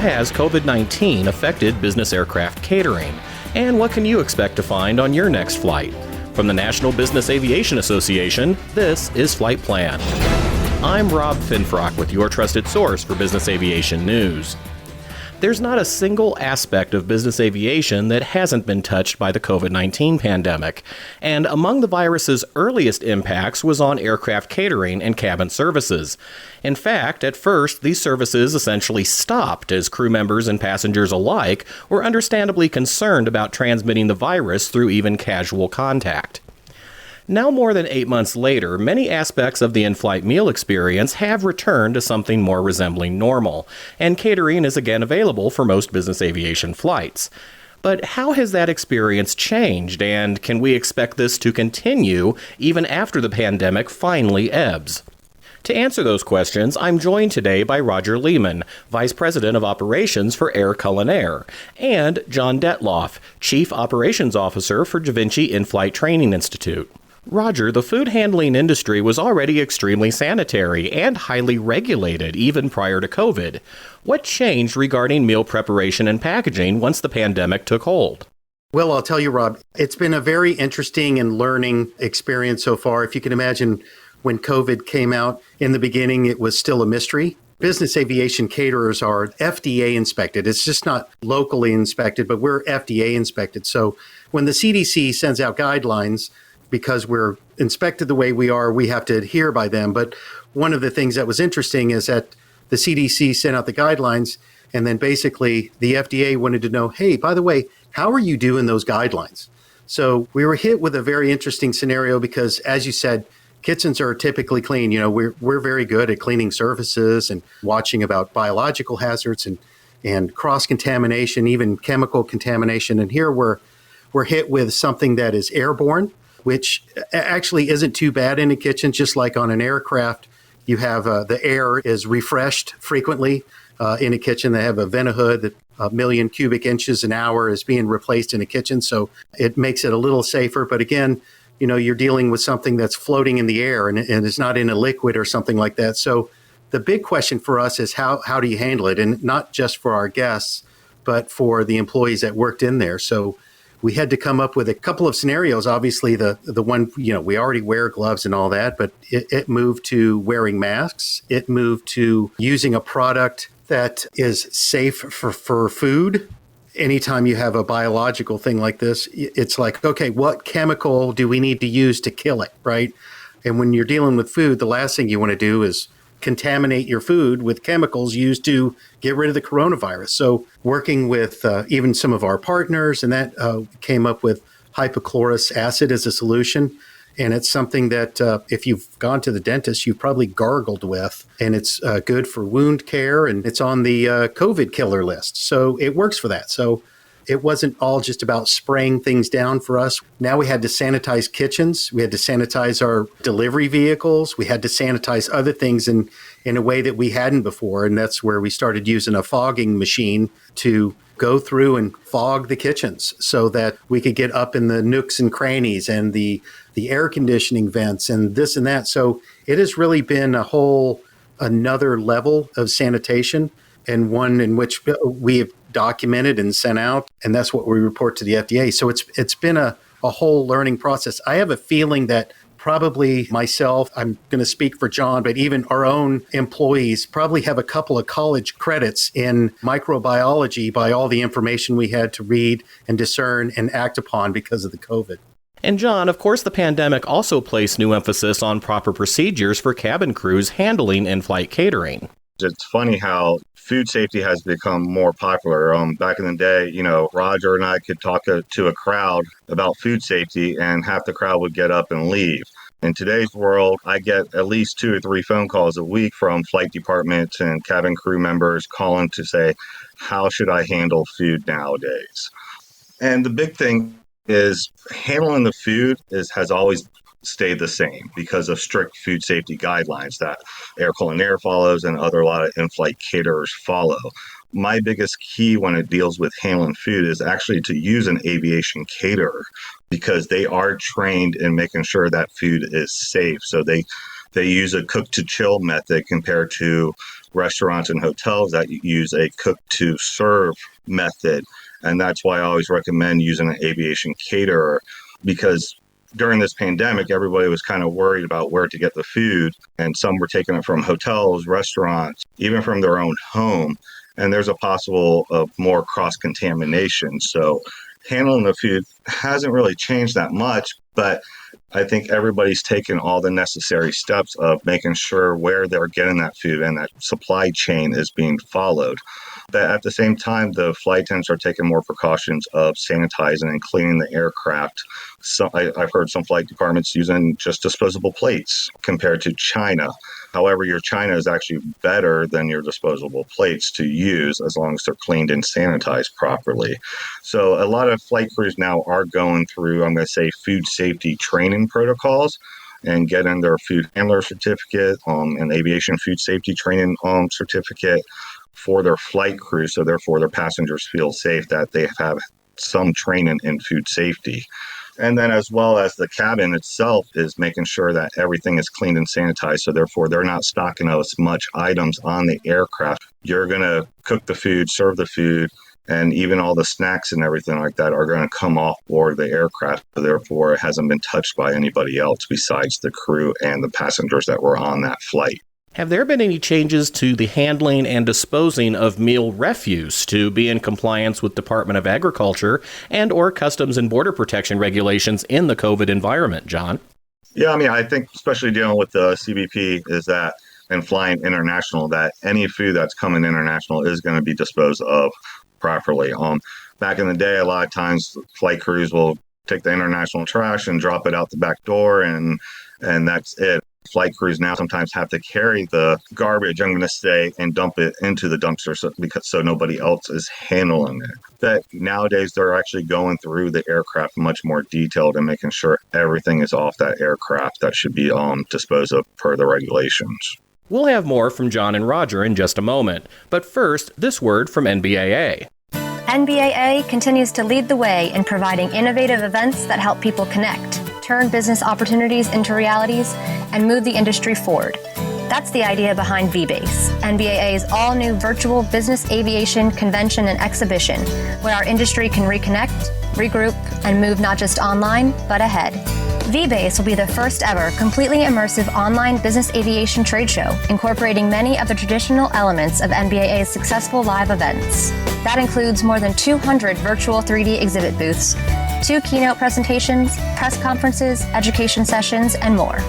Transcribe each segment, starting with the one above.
has COVID-19 affected business aircraft catering? And what can you expect to find on your next flight? From the National Business Aviation Association, this is Flight Plan. I'm Rob Finfrock with your trusted source for business aviation news. There's not a single aspect of business aviation that hasn't been touched by the COVID-19 pandemic, and among the virus's earliest impacts was on aircraft catering and cabin services. In fact, at first, these services essentially stopped as crew members and passengers alike were understandably concerned about transmitting the virus through even casual contact. Now, more than 8 months later, many aspects of the in-flight meal experience have returned to something more resembling normal, and catering is again available for most business aviation flights. But how has that experience changed, and can we expect this to continue even after the pandemic finally ebbs? To answer those questions, I'm joined today by Roger Lehman, Vice President of Operations for Air Culinaire, and John Detloff, Chief Operations Officer for Da Vinci In-Flight Training Institute. Roger, the food handling industry was already extremely sanitary and highly regulated even prior to COVID. What changed regarding meal preparation and packaging once the pandemic took hold? Well, I'll tell you, Rob, it's been a very interesting and learning experience so far. If you can imagine, when COVID came out in the beginning, it was still a mystery. Business aviation caterers are FDA inspected. It's just not locally inspected, but we're FDA inspected. So when the CDC sends out guidelines, because we're inspected the way we are, we have to adhere by them. But one of the things that was interesting is that the CDC sent out the guidelines, and then basically the FDA wanted to know, hey, by the way, how are you doing those guidelines? So we were hit with a very interesting scenario because, as you said, kitchens are typically clean. You know, we're very good at cleaning surfaces and watching about biological hazards and cross-contamination, even chemical contamination. And here we're hit with something that is airborne, which actually isn't too bad in a kitchen. Just like on an aircraft, you have the air is refreshed frequently. In a kitchen, they have a ventihood that 1 million cubic inches an hour is being replaced in a kitchen. So it makes it a little safer. But again, you know, you're dealing with something that's floating in the air and it's not in a liquid or something like that. So the big question for us is how do you handle it? And not just for our guests, but for the employees that worked in there. So we had to come up with a couple of scenarios. Obviously, the one, you know, we already wear gloves and all that, but it moved to wearing masks. It moved to using a product that is safe for food. Anytime you have a biological thing like this, it's like, okay, what chemical do we need to use to kill it, right? And when you're dealing with food, the last thing you want to do is contaminate your food with chemicals used to get rid of the coronavirus. So working with even some of our partners, and that came up with hypochlorous acid as a solution. And it's something that if you've gone to the dentist, you've probably gargled with, and it's good for wound care, and it's on the COVID killer list. So it works for that. So it wasn't all just about spraying things down for us. Now we had to sanitize kitchens. We had to sanitize our delivery vehicles. We had to sanitize other things in a way that we hadn't before. And that's where we started using a fogging machine to go through and fog the kitchens so that we could get up in the nooks and crannies and the air conditioning vents and this and that. So it has really been another level of sanitation, and one in which we have documented and sent out, and that's what we report to the FDA. So it's been a whole learning process. I have a feeling that probably myself, I'm going to speak for John, but even our own employees probably have a couple of college credits in microbiology by all the information we had to read and discern and act upon because of the COVID. And John, of course, the pandemic also placed new emphasis on proper procedures for cabin crews handling in-flight catering. It's funny how food safety has become more popular. Back in the day, you know, Roger and I could talk to a crowd about food safety and half the crowd would get up and leave. In today's world, I get at least 2 or 3 phone calls a week from flight departments and cabin crew members calling to say, how should I handle food nowadays? And the big thing is handling the food has always stayed the same because of strict food safety guidelines that Air Culinaire follows and a lot of in-flight caterers follow. My biggest key when it deals with handling food is actually to use an aviation caterer because they are trained in making sure that food is safe. So they use a cook to chill method compared to restaurants and hotels that use a cook to serve method. And that's why I always recommend using an aviation caterer, because during this pandemic, everybody was kind of worried about where to get the food. And some were taking it from hotels, restaurants, even from their own home. And there's a possible of more cross-contamination. So handling the food hasn't really changed that much, but I think everybody's taken all the necessary steps of making sure where they're getting that food and that supply chain is being followed. But at the same time, the flight attendants are taking more precautions of sanitizing and cleaning the aircraft. So I've heard some flight departments using just disposable plates compared to China. However, your China is actually better than your disposable plates to use as long as they're cleaned and sanitized properly. So a lot of flight crews now are going through, I'm going to say, food safety training protocols and getting their food handler certificate, and aviation food safety training certificate for their flight crew. So therefore their passengers feel safe that they have some training in food safety. And then as well as the cabin itself is making sure that everything is cleaned and sanitized. So therefore they're not stocking as much items on the aircraft. You're going to cook the food, serve the food, and even all the snacks and everything like that are going to come off board the aircraft. So therefore it hasn't been touched by anybody else besides the crew and the passengers that were on that flight. Have there been any changes to the handling and disposing of meal refuse to be in compliance with Department of Agriculture and or Customs and Border Protection regulations in the COVID environment, John? Yeah, I mean, I think especially dealing with the CBP is that, and flying international, that any food that's coming international is going to be disposed of properly. Back in the day, a lot of times flight crews will take the international trash and drop it out the back door, and that's it. Flight crews now sometimes have to carry the garbage, I'm going to say, and dump it into the dumpster so nobody else is handling it. That nowadays they're actually going through the aircraft much more detailed and making sure everything is off that aircraft that should be disposed of per the regulations. We'll have more from John and Roger in just a moment, but first, this word from NBAA. NBAA continues to lead the way in providing innovative events that help people connect, turn business opportunities into realities, and move the industry forward. That's the idea behind VBase, NBAA's all-new virtual business aviation convention and exhibition, where our industry can reconnect, regroup, and move not just online, but ahead. VBase will be the first ever completely immersive online business aviation trade show, incorporating many of the traditional elements of NBAA's successful live events. That includes more than 200 virtual 3D exhibit booths, 2 keynote presentations, press conferences, education sessions, and more.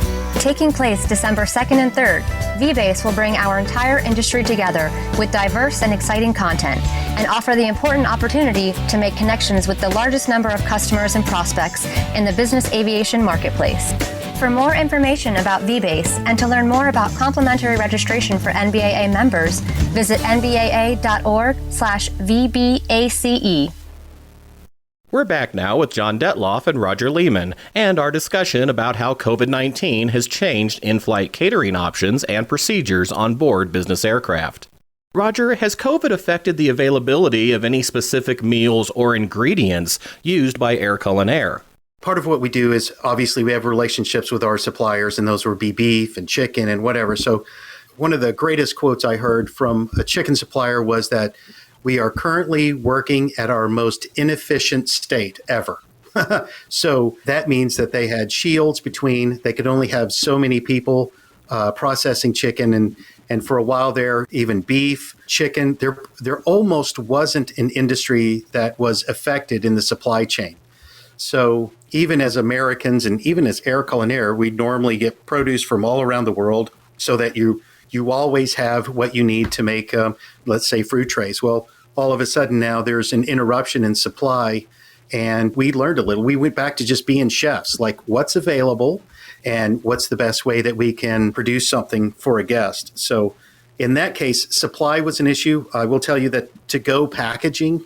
Taking place December 2nd and 3rd, VBase will bring our entire industry together with diverse and exciting content and offer the important opportunity to make connections with the largest number of customers and prospects in the business aviation marketplace. For more information about VBase and to learn more about complimentary registration for NBAA members, visit nbaa.org/VBACE. We're back now with John Detloff and Roger Lehman and our discussion about how COVID-19 has changed in-flight catering options and procedures on board business aircraft. Roger, has COVID affected the availability of any specific meals or ingredients used by Air Culinaire? Part of what we do is obviously we have relationships with our suppliers, and those would be beef and chicken and whatever. So one of the greatest quotes I heard from a chicken supplier was that we are currently working at our most inefficient state ever. So that means that they had shields between, they could only have so many people processing chicken. And for a while there, even beef, chicken, there almost wasn't an industry that was affected in the supply chain. So even as Americans and even as Air Culinaire, we normally get produce from all around the world so that you always have what you need to make, let's say, fruit trays. Well, all of a sudden now there's an interruption in supply, and we learned a little. We went back to just being chefs, like what's available and what's the best way that we can produce something for a guest. So in that case, supply was an issue. I will tell you that to-go packaging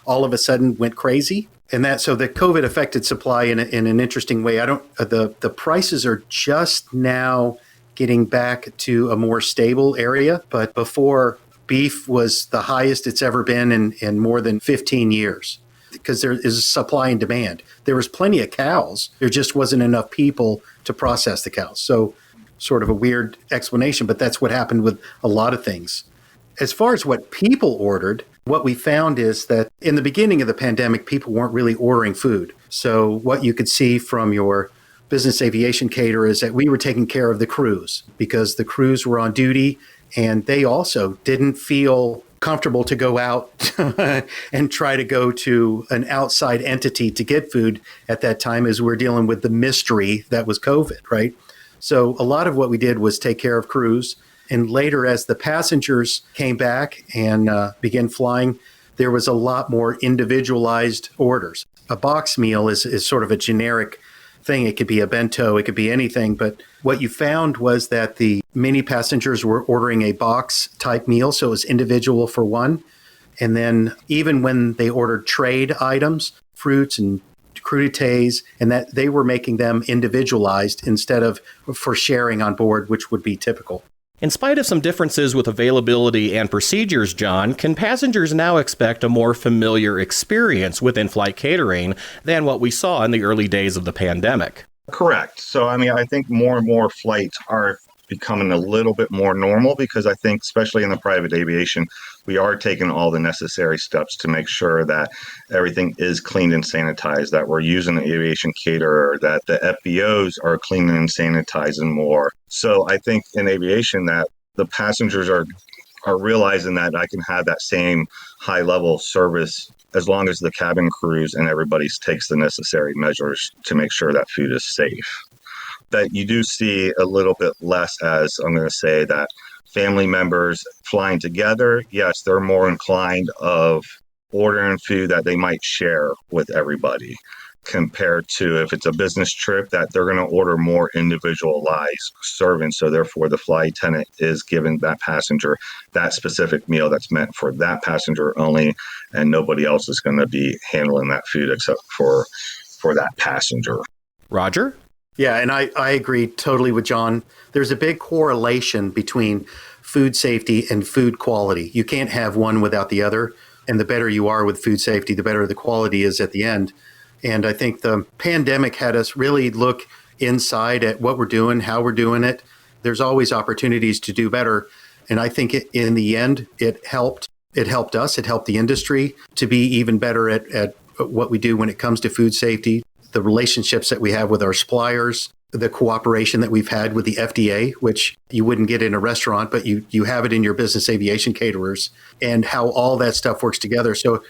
all of a sudden went crazy. And so the COVID affected supply in an interesting way. The prices are just now getting back to a more stable area, but before, beef was the highest it's ever been in more than 15 years because there is supply and demand. There was plenty of cows. There just wasn't enough people to process the cows. So sort of a weird explanation, but that's what happened with a lot of things. As far as what people ordered, what we found is that in the beginning of the pandemic, people weren't really ordering food. So what you could see from your business aviation caterer is that we were taking care of the crews because the crews were on duty and they also didn't feel comfortable to go out and try to go to an outside entity to get food at that time as we're dealing with the mystery that was COVID, right? So a lot of what we did was take care of crews. And later, as the passengers came back and began flying, there was a lot more individualized orders. A box meal is sort of a generic thing. It could be a bento, it could be anything. But what you found was that the many passengers were ordering a box type meal, so it was individual for one. And then even when they ordered trade items, fruits and crudités, and that they were making them individualized instead of for sharing on board, which would be typical. In spite of some differences with availability and procedures, John, can passengers now expect a more familiar experience with in-flight catering than what we saw in the early days of the pandemic? Correct. So, I think more and more flights are becoming a little bit more normal because I think, especially in the private aviation, we are taking all the necessary steps to make sure that everything is cleaned and sanitized, that we're using an aviation caterer, that the FBOs are cleaning and sanitizing more. So I think in aviation that the passengers are realizing that I can have that same high level service as long as the cabin crews and everybody takes the necessary measures to make sure that food is safe. That you do see a little bit less, as I'm going to say, that family members flying together, yes, they're more inclined of ordering food that they might share with everybody compared to if it's a business trip that they're going to order more individualized serving. So therefore the flight attendant is giving that passenger that specific meal that's meant for that passenger only, and nobody else is going to be handling that food except for that passenger. Roger? Yeah, and I agree totally with John. There's a big correlation between food safety and food quality. You can't have one without the other. And the better you are with food safety, the better the quality is at the end. And I think the pandemic had us really look inside at what we're doing, how we're doing it. There's always opportunities to do better. And I think in the end, it helped. It helped us. It helped the industry to be even better at what we do when it comes to food safety. The relationships that we have with our suppliers, the cooperation that we've had with the FDA, which you wouldn't get in a restaurant, but you have it in your business aviation caterers, and how all that stuff works together. So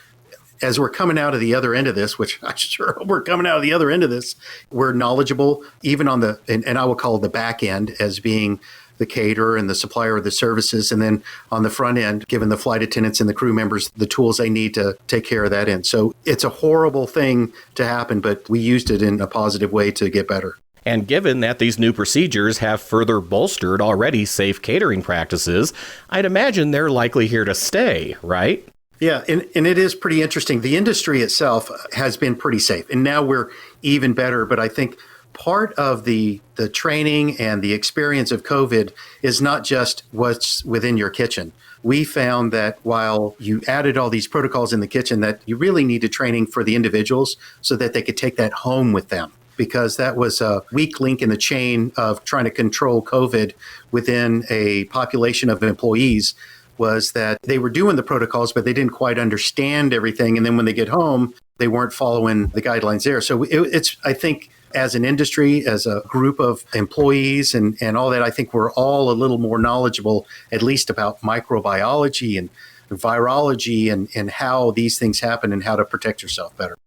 as we're coming out of the other end of this, which I'm sure we're coming out of the other end of this, we're knowledgeable, even on the, and I will call it the back end as being the caterer and the supplier of the services. And then on the front end, giving the flight attendants and the crew members the tools they need to take care of that end. So it's a horrible thing to happen, but we used it in a positive way to get better. And given that these new procedures have further bolstered already safe catering practices, I'd imagine they're likely here to stay, right? Yeah, and it is pretty interesting. The industry itself has been pretty safe, and now we're even better. But I think part of the training and the experience of COVID is not just what's within your kitchen. We found that while you added all these protocols in the kitchen, that you really needed training for the individuals so that they could take that home with them, because that was a weak link in the chain of trying to control COVID within a population of employees, was that they were doing the protocols, but they didn't quite understand everything. And then when they get home, they weren't following the guidelines there. So it's, I think, as an industry, as a group of employees and all that, I think we're all a little more knowledgeable, at least about microbiology and virology and how these things happen and how to protect yourself better.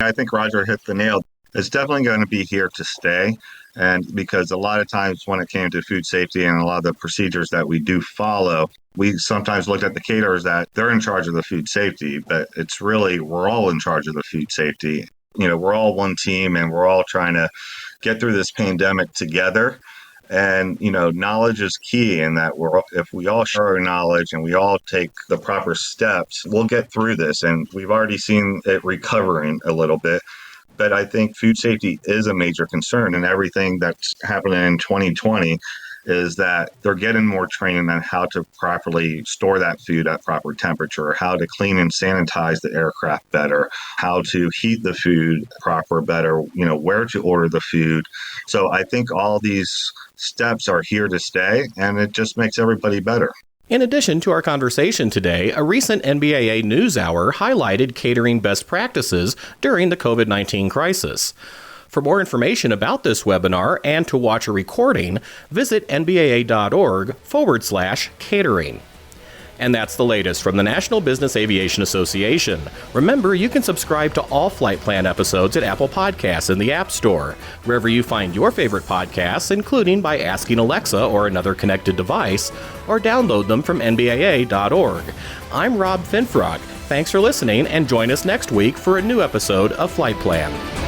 I think Roger hit the nail. It's definitely going to be here to stay. And because a lot of times when it came to food safety and a lot of the procedures that we do follow, we sometimes looked at the caterers that they're in charge of the food safety, but it's really, we're all in charge of the food safety. You know, we're all one team and we're all trying to get through this pandemic together. And, you know, knowledge is key in that if we all share our knowledge and we all take the proper steps, we'll get through this. And we've already seen it recovering a little bit. But I think food safety is a major concern, and everything that's happening in 2020 is that they're getting more training on how to properly store that food at proper temperature, how to clean and sanitize the aircraft better, how to heat the food better, where to order the food. So I think all these steps are here to stay, and it just makes everybody better. In addition to our conversation today, a recent NBAA NewsHour highlighted catering best practices during the COVID-19 crisis. For more information about this webinar and to watch a recording, visit nbaa.org/catering. And that's the latest from the National Business Aviation Association. Remember, you can subscribe to all Flight Plan episodes at Apple Podcasts in the App Store, wherever you find your favorite podcasts, including by asking Alexa or another connected device, or download them from nbaa.org. I'm Rob Finfrock. Thanks for listening, and join us next week for a new episode of Flight Plan.